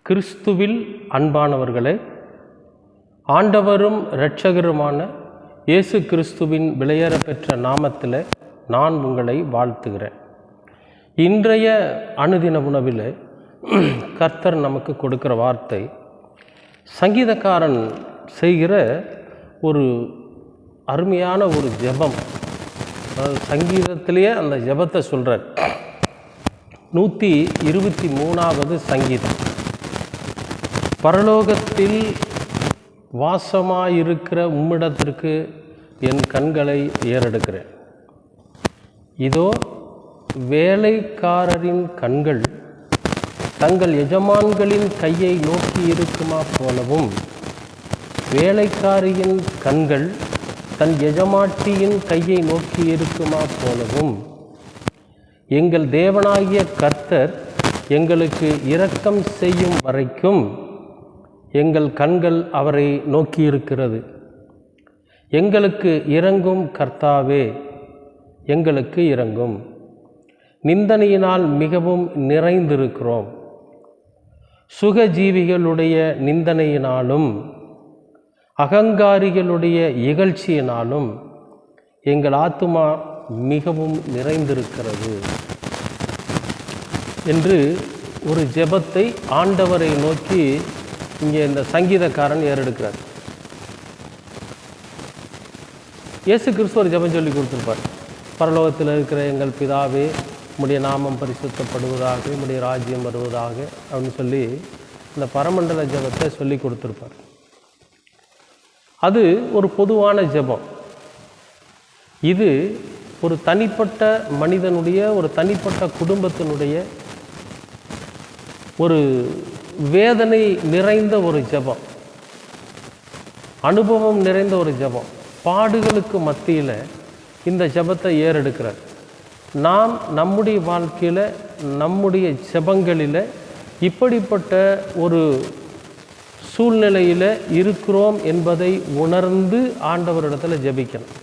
கிறிஸ்துவில் அன்பானவர்களே, ஆண்டவரும் இரட்சகருமான இயேசு கிறிஸ்துவின் விலையேற பெற்ற நாமத்தில் நான் உங்களை வாழ்த்துகிறேன். இன்றைய அனுதின உணவில் கர்த்தர் நமக்கு கொடுக்கிற வார்த்தை, சங்கீதக்காரன் செய்கிற ஒரு அருமையான ஒரு ஜெபம். அதாவது சங்கீதத்திலேயே அந்த ஜெபத்தை சொல்கிறார். 123வது சங்கீதம். பரலோகத்தில் வாசமாயிருக்கிற உம்மிடத்திற்கு என் கண்களை ஏறெடுக்கிறேன். இதோ வேலைக்காரரின் கண்கள் தங்கள் எஜமான்களின் கையை நோக்கி இருக்குமா போலவும், வேலைக்காரியின் கண்கள் தன் எஜமாட்டியின் கையை நோக்கி இருக்குமா போலவும், எங்கள் தேவனாகிய கர்த்தர் எங்களுக்கு இரக்கம் செய்யும் வரைக்கும் எங்கள் கண்கள் அவரை நோக்கியிருக்கிறது. எங்களுக்கு இரங்கும் கர்த்தாவே, எங்களுக்கு இரங்கும். நிந்தனையினால் மிகவும் நிறைந்திருக்கிறோம். சுகஜீவிகளுடைய நிந்தனையினாலும் அகங்காரிகளுடைய இகழ்ச்சியினாலும் எங்கள் ஆத்துமா மிகவும் நிறைந்திருக்கிறது என்று ஒரு ஜெபத்தை ஆண்டவரை நோக்கி இங்கே இந்த சங்கீதக்காரன் ஏறெடுக்கிறார். இயேசு கிறிஸ்து ஒரு ஜெபம் சொல்லி கொடுத்துருப்பார். பரலோகத்தில் இருக்கிற எங்கள் பிதாவே, உம்முடைய நாமம் பரிசுத்தப்படுவதாக, உம்முடைய ராஜ்யம் வருவதாக அப்படின்னு சொல்லி இந்த பரமண்டல ஜெபத்தை சொல்லி கொடுத்துருப்பார். அது ஒரு பொதுவான ஜெபம். இது ஒரு தனிப்பட்ட மனிதனுடைய, ஒரு தனிப்பட்ட குடும்பத்தினுடைய ஒரு வேதனை நிறைந்த ஒரு ஜெபம், அனுபவம் நிறைந்த ஒரு ஜெபம். பாடுகளுக்கு மத்தியில் இந்த ஜெபத்தை ஏறெடுக்கிறார். நாம் நம்முடைய வாழ்க்கையில், நம்முடைய ஜெபங்களில் இப்படிப்பட்ட ஒரு சூழ்நிலையில் இருக்கிறோம் என்பதை உணர்ந்து ஆண்டவரிடத்தில் ஜெபிக்கணும்.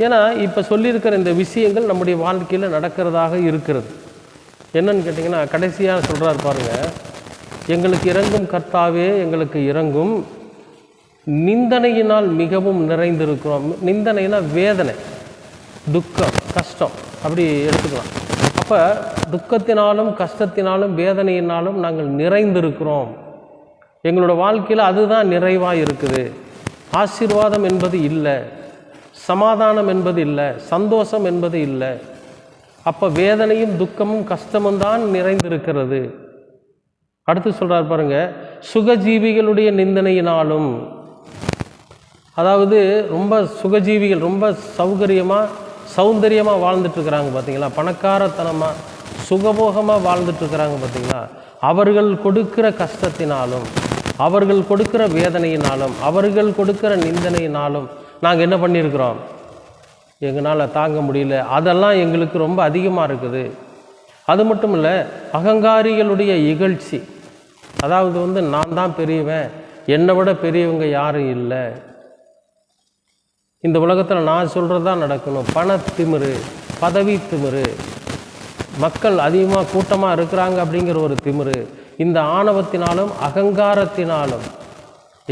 ஏன்னா இப்போ சொல்லியிருக்கிற இந்த விஷயங்கள் நம்முடைய வாழ்க்கையில் நடக்கிறதாக இருக்கிறது. என்னன்னு கேட்டிங்கன்னா, கடைசியாக சொல்கிறார் பாருங்கள், எங்களுக்கு இரங்கும் கர்த்தாவே, எங்களுக்கு இரங்கும். நிந்தனையினால் மிகவும் நிறைந்திருக்கிறோம். நிந்தனைனா வேதனை, துக்கம், கஷ்டம், அப்படி எடுத்துக்கலாம். அப்போ துக்கத்தினாலும் கஷ்டத்தினாலும் வேதனையினாலும் நாங்கள் நிறைந்திருக்கிறோம். எங்களோட வாழ்க்கையில் அதுதான் நிறைவாக இருக்குது. ஆசீர்வாதம் என்பது இல்லை, சமாதானம் என்பது இல்லை, சந்தோஷம் என்பது இல்லை. அப்போ வேதனையும் துக்கமும் கஷ்டமும் தான் நிறைந்திருக்கிறது. அடுத்து சொல்கிறார் பாருங்க, சுகஜீவிகளுடைய நிந்தனையினாலும். அதாவது ரொம்ப சுகஜீவிகள் ரொம்ப சௌந்தரியமாக வாழ்ந்துட்டுருக்கிறாங்க பார்த்தீங்களா, பணக்காரத்தனமாக சுகபோகமாக வாழ்ந்துட்டுருக்கிறாங்க பார்த்தீங்களா, அவர்கள் கொடுக்கிற கஷ்டத்தினாலும், அவர்கள் கொடுக்கிற வேதனையினாலும், அவர்கள் கொடுக்கிற நிந்தனையினாலும் நாங்கள் என்ன பண்ணியிருக்கிறோம், எங்களால் தாங்க முடியல, அதெல்லாம் எங்களுக்கு ரொம்ப அதிகமாக இருக்குது. அது மட்டும் இல்லை, அகங்காரிகளுடைய இகழ்ச்சி. அதாவது நான் தான் பெரியவன், என்னை விட பெரியவங்க யாரும் இல்லை, இந்த உலகத்தில் நான் சொல்கிறது தான் நடக்கணும், பணத்திமிரு, பதவி திமிரு, மக்கள் அதிகமாக கூட்டமாக இருக்கிறாங்க அப்படிங்கிற ஒரு திமிரு, இந்த ஆணவத்தினாலும் அகங்காரத்தினாலும்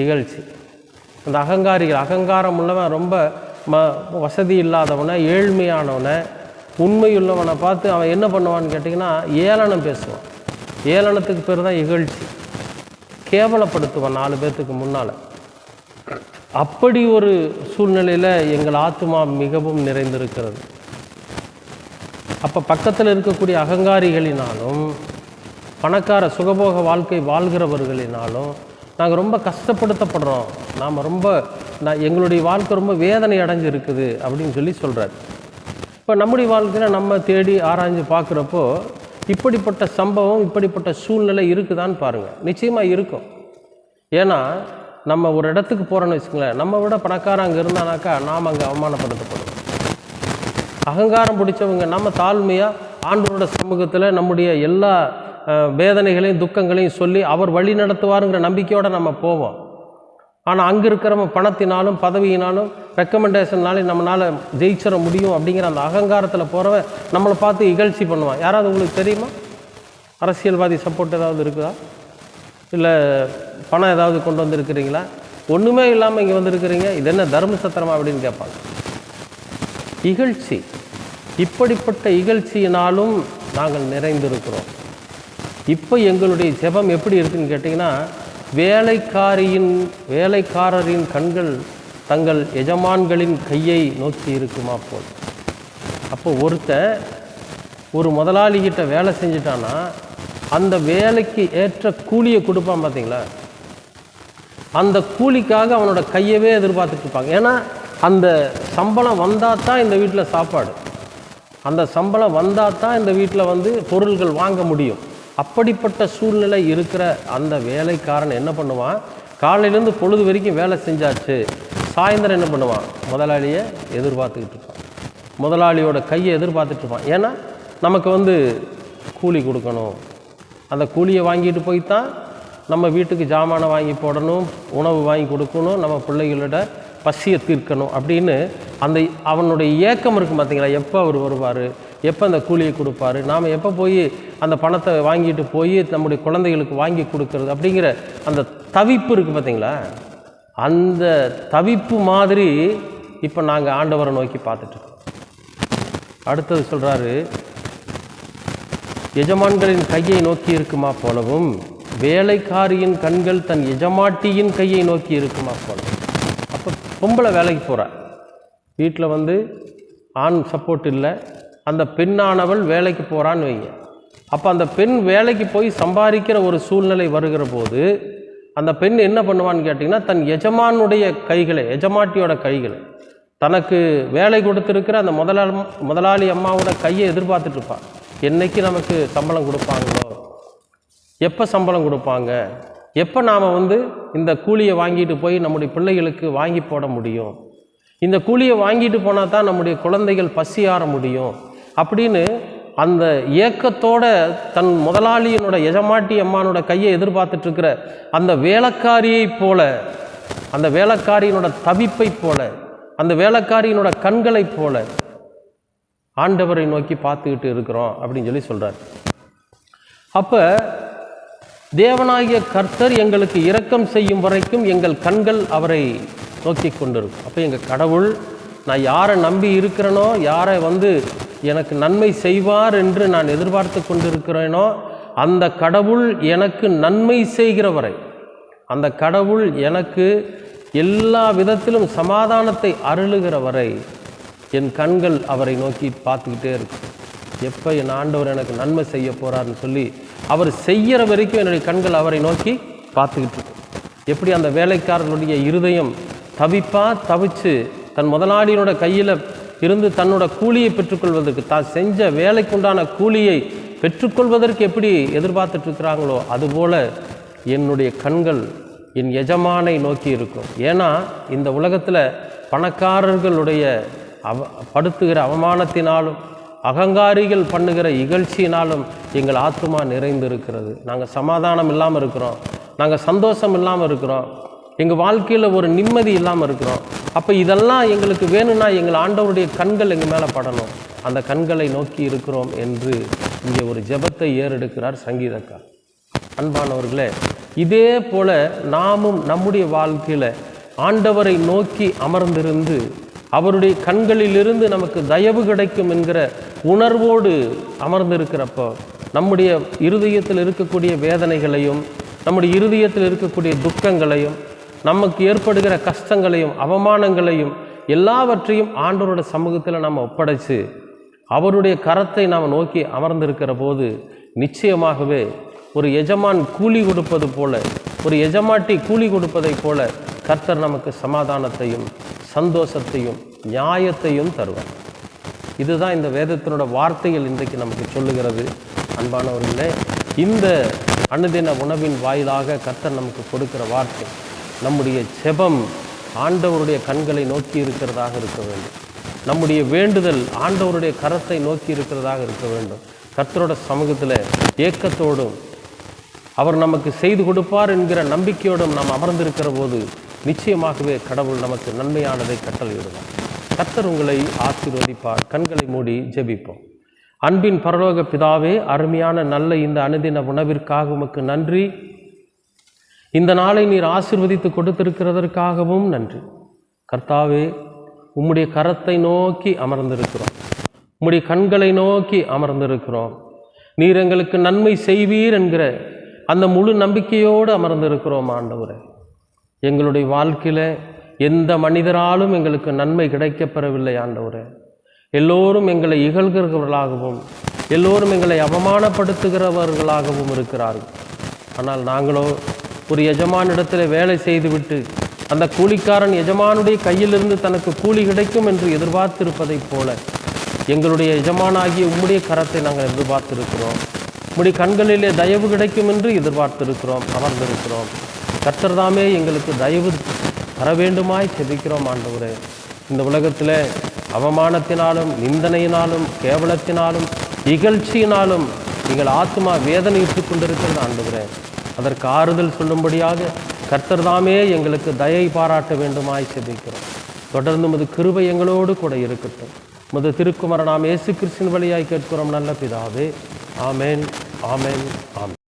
இகழ்ச்சி. அந்த அகங்காரம் உள்ளவன் ரொம்ப வசதி இல்லாதவனை, ஏழ்மையானவனை, உண்மையுள்ளவனை பார்த்து அவன் என்ன பண்ணுவான்னு கேட்டிங்கன்னா, ஏளனம் பேசுவான். ஏளனத்துக்கு பேர் தான் இகழ்ச்சி. கேவலப்படுத்துவான் 4 பேர்த்துக்கு முன்னால். அப்படி ஒரு சூழ்நிலையில் எங்கள் ஆத்துமா மிகவும் நிறைந்திருக்கிறது. அப்போ பக்கத்தில் இருக்கக்கூடிய அகங்காரிகளினாலும் பணக்கார சுகபோக வாழ்க்கை வாழ்கிறவர்களினாலும் நாங்கள் ரொம்ப கஷ்டப்படுத்தப்படுறோம். எங்களுடைய வாழ்க்கை ரொம்ப வேதனை அடைஞ்சு இருக்குது அப்படின்னு சொல்லி சொல்கிறார். இப்போ நம்முடைய வாழ்க்கையில் நம்ம தேடி ஆராய்ஞ்சு பார்க்குறப்போ இப்படிப்பட்ட சம்பவம், இப்படிப்பட்ட சூழ்நிலை இருக்குதான்னு பாருங்கள். நிச்சயமாக இருக்கும். ஏன்னா நம்ம ஒரு இடத்துக்கு போகிறோன்னு வச்சுக்கோங்களேன், நம்ம விட பணக்காரன் அங்கே இருந்தானாக்கா நாம் அங்கே அவமானப்படுத்தப்படுவோம். அகங்காரம் பிடிச்சவங்க நம்ம தாழ்மையாக ஆண்டவரோட சமூகத்தில் நம்முடைய எல்லா வேதனைகளையும் துக்கங்களையும் சொல்லி அவர் வழி நடத்துவாருங்கிற நம்பிக்கையோடு நம்ம போவோம். ஆனால் அங்கே இருக்கிறவங்க பணத்தினாலும் பதவியினாலும் ரெக்கமெண்டேஷன்னாலும் நம்மளால் ஜெயிச்சிட முடியும் அப்படிங்கிற அந்த அகங்காரத்தில் போகிறவன் நம்மளை பார்த்து இகழ்ச்சி பண்ணுவான். யாராவது உங்களுக்கு தெரியுமா? அரசியல்வாதி சப்போர்ட் ஏதாவது இருக்குதா? இல்லை பணம் ஏதாவது கொண்டு வந்திருக்கிறீங்களா? ஒன்றுமே இல்லாமல் இங்கே வந்திருக்கிறீங்க, இது என்ன தர்ம சத்திரமா அப்படின்னு கேட்பாங்க. இகழ்ச்சி, இப்படிப்பட்ட இகழ்ச்சியினாலும் நாங்கள் நிறைந்திருக்கிறோம். இப்போ எங்களுடைய ஜெபம் எப்படி இருக்குன்னு கேட்டிங்கன்னா, வேலைக்காரரின் கண்கள் தங்கள் எஜமான்களின் கையை நோக்கி இருக்குமா போல். அப்போ ஒரு முதலாளிகிட்ட வேலை செஞ்சிட்டான்னா அந்த வேலைக்கு ஏற்ற கூலியை கொடுப்பான் பார்த்தீங்களா, அந்த கூலிக்காக அவனோட கையவே எதிர்பார்த்துட்டு இருப்பாங்க. ஏன்னா அந்த சம்பளம் வந்தால் தான் இந்த வீட்டில் சாப்பாடு, அந்த சம்பளம் வந்தால் தான் இந்த வீட்டில் பொருள்கள் வாங்க முடியும். அப்படிப்பட்ட சூழ்நிலை இருக்கிற அந்த வேலைக்காரன் என்ன பண்ணுவான், காலையிலேருந்து பொழுது வரைக்கும் வேலை செஞ்சாச்சு, சாயந்தரம் என்ன பண்ணுவான், முதலாளியை எதிர்பார்த்துக்கிட்டு இருப்பான், முதலாளியோட கையை எதிர்பார்த்துட்டு இருப்பான். ஏன்னா நமக்கு கூலி கொடுக்கணும், அந்த கூலியை வாங்கிட்டு போய் தான் நம்ம வீட்டுக்கு ஜாமானை வாங்கி போடணும், உணவு வாங்கி கொடுக்கணும், நம்ம பிள்ளைகளோட பசியை தீர்க்கணும் அப்படின்னு அவனுடைய ஏக்கம் இருக்கும் பார்த்தீங்களா. எப்போ அவர் வருவார், எப்போ அந்த கூலியை கொடுப்பாரு, நாம் எப்போ போய் அந்த பணத்தை வாங்கிட்டு போய் நம்முடைய குழந்தைகளுக்கு வாங்கி கொடுக்கறது அப்படிங்கிற அந்த தவிப்பு இருக்குது பார்த்தீங்களா. அந்த தவிப்பு மாதிரி இப்போ நாங்கள் ஆண்டவரை நோக்கி பார்த்துட்ருக்கோம். அடுத்தது சொல்கிறாரு, எஜமான்களின் கையை நோக்கி இருக்குமா போலவும் வேலைக்காரியின் கண்கள் தன் எஜமாட்டியின் கையை நோக்கி இருக்குமா போலவும். அப்போ பொம்பளை வேலைக்கு போகிறா, வீட்டில் ஆண் சப்போர்ட் இல்லை, அந்த பெண்ணானவள் வேலைக்கு போகிறான்னு வைங்க. அப்போ அந்த பெண் வேலைக்கு போய் சம்பாதிக்கிற ஒரு சூழ்நிலை வருகிற போது அந்த பெண் என்ன பண்ணுவான்னு கேட்டிங்கன்னா, தன் எஜமானுடைய கைகளை, எஜமாட்டியோட கைகளை, தனக்கு வேலை கொடுத்துருக்கிற அந்த முதலாளி அம்மாவோட கையை எதிர்பார்த்துட்டு இருப்பாள். என்னைக்கு நமக்கு சம்பளம் கொடுப்பாங்களோ, எப்போ சம்பளம் கொடுப்பாங்க, எப்போ நாம் இந்த கூலியை வாங்கிட்டு போய் நம்முடைய பிள்ளைகளுக்கு வாங்கி போட முடியும், இந்த கூலியை வாங்கிட்டு போனால் தான் நம்முடைய குழந்தைகள் பசியாற முடியும் அப்படின்னு அந்த ஏக்கத்தோட தன் முதலாளியினோட எஜமாட்டி அம்மானோட கையை எதிர்பார்த்துட்ருக்கிற அந்த வேலைக்காரியை போல, அந்த வேலைக்காரியினோட தவிப்பை போல, அந்த வேலைக்காரியினோட கண்களை போல ஆண்டவரை நோக்கி பார்த்துக்கிட்டு இருக்கிறோம் அப்படின்னு சொல்கிறார். அப்போ தேவனாகிய கர்த்தர் எங்களுக்கு இரக்கம் செய்யும் வரைக்கும் எங்கள் கண்கள் அவரை நோக்கி கொண்டிருக்கும். அப்போ எங்கள் கடவுள், நான் யாரை நம்பி இருக்கிறேனோ, யாரை எனக்கு நன்மை செய்வார் என்று நான் எதிர்பார்த்து கொண்டிருக்கிறேனோ, அந்த கடவுள் எனக்கு நன்மை செய்கிற வரை, அந்த கடவுள் எனக்கு எல்லா விதத்திலும் சமாதானத்தை அருளுகிற வரை என் கண்கள் அவரை நோக்கி பார்த்துக்கிட்டே இருக்கும். எப்போ என் ஆண்டவர் எனக்கு நன்மை செய்ய போகிறார்னு சொல்லி அவர் செய்கிற வரைக்கும் என்னுடைய கண்கள் அவரை நோக்கி பார்த்துக்கிட்டு இருக்கும். எப்படி அந்த வேலைக்காரனுடைய இருதயம் தவிச்சு தன் முதலாளியினோட கையில் இருந்து தன்னோட கூலியை பெற்றுக்கொள்வதற்கு, தான் செஞ்ச வேலைக்குண்டான கூலியை பெற்றுக்கொள்வதற்கு எப்படி எதிர்பார்த்துட்டு இருக்கிறாங்களோ, அதுபோல் என்னுடைய கண்கள் என் எஜமானை நோக்கி இருக்கும். ஏன்னா இந்த உலகத்தில் பணக்காரர்களுடைய படுத்துகிற அவமானத்தினாலும் அகங்காரிகள் பண்ணுகிற இகழ்ச்சியினாலும் எங்கள் ஆத்துமா நிறைந்து இருக்கிறது. நாங்கள் சமாதானம் இல்லாமல் இருக்கிறோம், நாங்கள் சந்தோஷம் இல்லாமல் இருக்கிறோம், எங்கள் வாழ்க்கையில் ஒரு நிம்மதி இல்லாமல் இருக்கிறோம். அப்போ இதெல்லாம் எங்களுக்கு வேணும்னா எங்கள் ஆண்டவருடைய கண்கள் எங்கள் மேலே படணும், அந்த கண்களை நோக்கி இருக்கிறோம் என்று இங்கே ஒரு ஜெபத்தை ஏறெடுக்கிறார் சங்கீதக்கார். அன்பானவர்களே, இதே போல நாமும் நம்முடைய வாழ்க்கையில் ஆண்டவரை நோக்கி அமர்ந்திருந்து அவருடைய கண்களிலிருந்து நமக்கு தயவு கிடைக்கும் என்கிற உணர்வோடு அமர்ந்திருக்கிறப்போ நம்முடைய இருதயத்தில் இருக்கக்கூடிய வேதனைகளையும், நம்முடைய இருதயத்தில் இருக்கக்கூடிய துக்கங்களையும், நமக்கு ஏற்படுகிற கஷ்டங்களையும் அவமானங்களையும் எல்லாவற்றையும் ஆண்டவரோட சமூகத்தில் நாம் ஒப்படைச்சு அவருடைய கரத்தை நாம் நோக்கி அமர்ந்திருக்கிற போது நிச்சயமாகவே ஒரு எஜமான் கூலி கொடுப்பது போல, ஒரு எஜமாட்டி கூலி கொடுப்பதை போல கர்த்தர் நமக்கு சமாதானத்தையும் சந்தோஷத்தையும் நியாயத்தையும் தருவார். இதுதான் இந்த வேதத்தினோட வார்த்தைகள் இன்றைக்கு நமக்கு சொல்லுகிறது. அன்பானவர்களே, இந்த அனுதின உணவின் வாயிலாக கர்த்தர் நமக்கு கொடுக்கிற வார்த்தை, நம்முடைய ஜெபம் ஆண்டவருடைய கண்களை நோக்கி இருக்கிறதாக இருக்க வேண்டும். நம்முடைய வேண்டுதல் ஆண்டவருடைய கரத்தை நோக்கி இருக்கிறதாக இருக்க வேண்டும். கர்த்தரோட சமூகத்தில் ஏக்கத்தோடும் அவர் நமக்கு செய்து கொடுப்பார் என்கிற நம்பிக்கையோடும் நாம் அமர்ந்திருக்கிற போது நிச்சயமாகவே கடவுள் நமக்கு நன்மையானதை கட்டளையிடுவார். கர்த்தர் உங்களை ஆசீர்வதிப்பார். கண்களை மூடி ஜெபிப்போம். அன்பின் பரலோக பிதாவே, அருமையான நல்ல இந்த அனுதின உணவிற்காக உமக்கு நன்றி. இந்த நாளை நீர் ஆசீர்வதித்து கொடுத்திருக்கிறதற்காகவும் நன்றி. கர்த்தாவே, உம்முடைய கரத்தை நோக்கி அமர்ந்திருக்கிறோம், உம்முடைய கண்களை நோக்கி அமர்ந்திருக்கிறோம். நீர் எங்களுக்கு நன்மை செய்வீர் என்கிற அந்த முழு நம்பிக்கையோடு அமர்ந்திருக்கிறோம் ஆண்டவரே. எங்களுடைய வாழ்க்கையில் எந்த மனிதராலும் எங்களுக்கு நன்மை கிடைக்கப்பெறவில்லை ஆண்டவரே. எல்லோரும் எங்களை இகழ்கிறவர்களாகவும் எல்லோரும் எங்களை அவமானப்படுத்துகிறவர்களாகவும் இருக்கிறார்கள். ஆனால் நாங்களோ ஒரு எஜமானிடத்தில் வேலை செய்துவிட்டு அந்த கூலிக்காரன் எஜமானுடைய கையிலிருந்து தனக்கு கூலி கிடைக்கும் என்று எதிர்பார்த்திருப்பதைப் போல எங்களுடைய எஜமானாகிய உம்முடைய கரத்தை நாங்கள் எதிர்பார்த்திருக்கிறோம். உம்முடைய கண்களிலே தயவு கிடைக்கும் என்று எதிர்பார்த்திருக்கிறோம், அமர்ந்திருக்கிறோம். கர்த்தர் தாமே எங்களுக்கு தயவு தர வேண்டுமாய் செபிக்கிறோம் ஆண்டவரே. இந்த உலகத்தில் அவமானத்தினாலும் நிந்தனையினாலும் கேவலத்தினாலும் இகழ்ச்சியினாலும் நீங்கள் ஆத்மா வேதனையிட்டு கொண்டிருக்கிறது ஆண்டவரே. அதற்கு ஆறுதல் சொல்லும்படியாக கர்த்தர் தாமே எங்களுக்கு தயை பாராட்ட வேண்டுமாய் செபிக்கிறோம். தொடர்ந்து உமது கிருபை எங்களோடு கூட இருக்கட்டும். உமது திருக்குமாரன் நாம் இயேசு கிறிஸ்துவின் வழியாய் கேட்கிறோம் நல்ல பிதாவே. ஆமேன், ஆமேன், ஆமேன்.